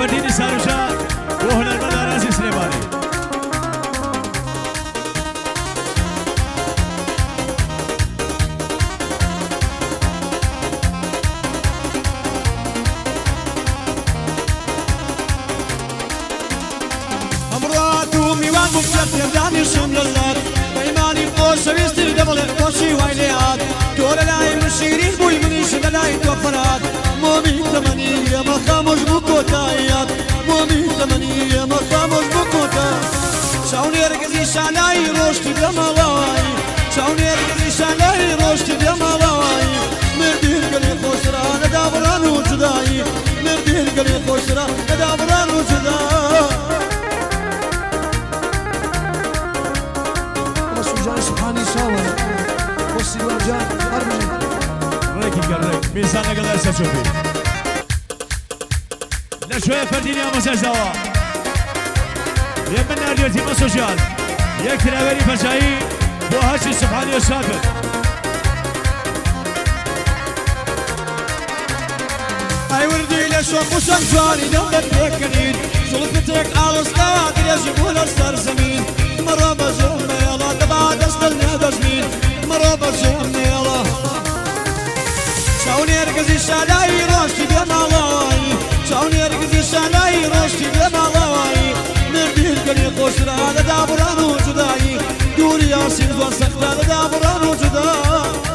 فرديني ساروشا وهنا المدارس سليماني داني شملات بإيماني خوش ويستر دبل خوشي ويليات دور لاي مشيرين بوي منيش بلاي توفرات مومي ثمانية ما خاموش بكوتايات مومي ثمانية ما خاموش بكوتايات شاوني ركزي شالاي روشتي بمالاي شاوني ركزي شالاي روشتي بمالاي مردين قلي خوشرا ندابران وجداي مردين قلي خوشرا ندابران وجداي سبحاني صاور وصي ورجال أرمي ريكي كريك ميزان قدر سشوفي لا شوية فرديني يا مساجدوا يمن أريوتي ما سوشيال يكتر أولي فشاهي بوهاشي سبحاني وشابر أي وردي لشوق وشنجواني دولة بيكنين شلفتك على أستاذ يجبون السرزمين مرة بجمع يلا تبعد استلنا دزمين مرة بجمع يلا شاوني ارقزي شالاي روشتي بمالاي شاوني ارقزي شالاي روشتي بمالاي مردين قلي خوشرا لدابران وجداي دوري ياسين وسختا لدابران وجداي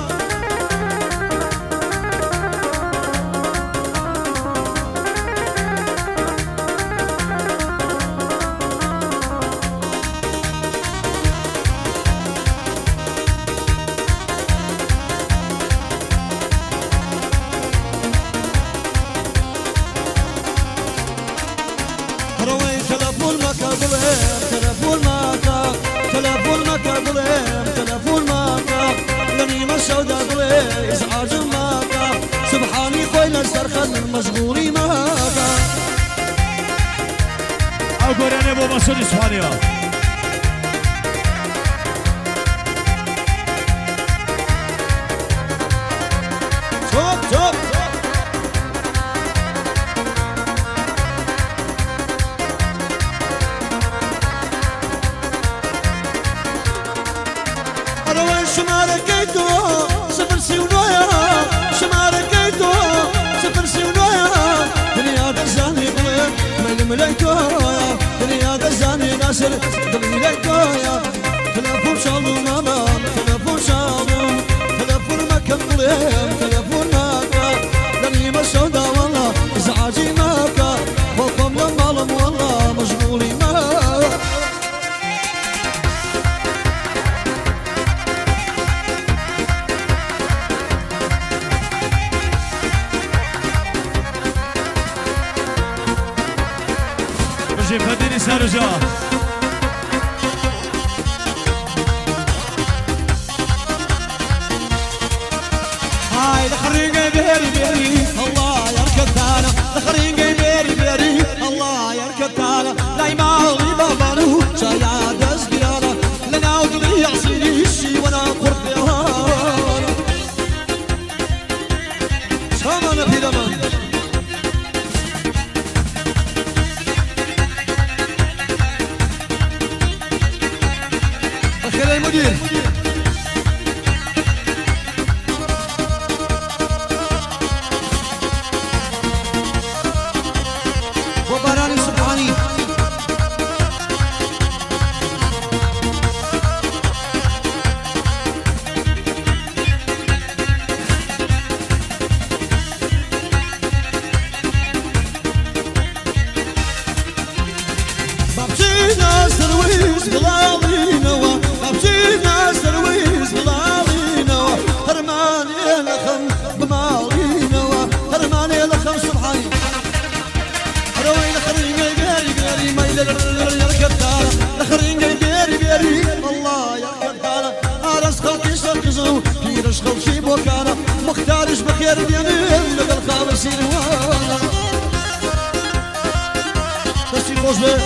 سبحاني خوينا سرخن المشغولي ماكا أقول أنا أبو مسعود إسبانيا توب توب أروي شمارة كيتو سفر سيونويا شمارة كيتو سفر سيونويا دنيا دزاني قلب من مليتويا دنيا دزاني ناصر دل مليتويا تلفون شالو ماما تلفون شالو تلفون مكان قلب تلفون ماكا دنيا مسودا والله ازعاجي ماكا وقم لما لم والله مشغولي ماكا فرديني ساروجا هاي الخريقة بيري بيري الله يركض تانا الخريقة بيري بيري الله يركض تانا لا يمالي بابانو شايا دز قيانا لنا وضلي يعصيني الشي وانا قرب يهانا شامانا في دمان خير المدير وبراني سبحاني بابجينا سرويس بلالي نوا بابجينا سرويس بلالي نوا هرماني لخم بمالي نوا هرماني لخم سبحاني روي لخرين بيري بيري ما يركض دارا لخرين بيري بيري الله يركض دارا ارس خلقي شرقزو كيرش خلقي بوكانا مختارش بخير بيانين لقل خالصين وانا دستي خوش به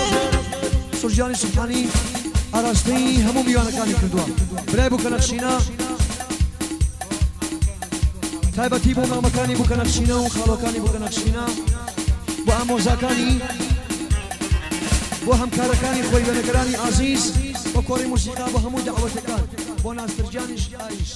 سرجاني سبحاني أراستی همون میوانەکانی کردووە برای بوو کە نەخشینە تایبەتی بۆ مامەکانی بوو کە نەخشینە و خاڵۆکانی بوو کە نەخشینە بۆ ئامۆزاکانی بۆ هەمکارەکانی خۆی بەنەگەرانی عزیز بە کۆڕی موسیقا بۆ هەموو داوەتەکان بۆ ناسترجانیش ئایش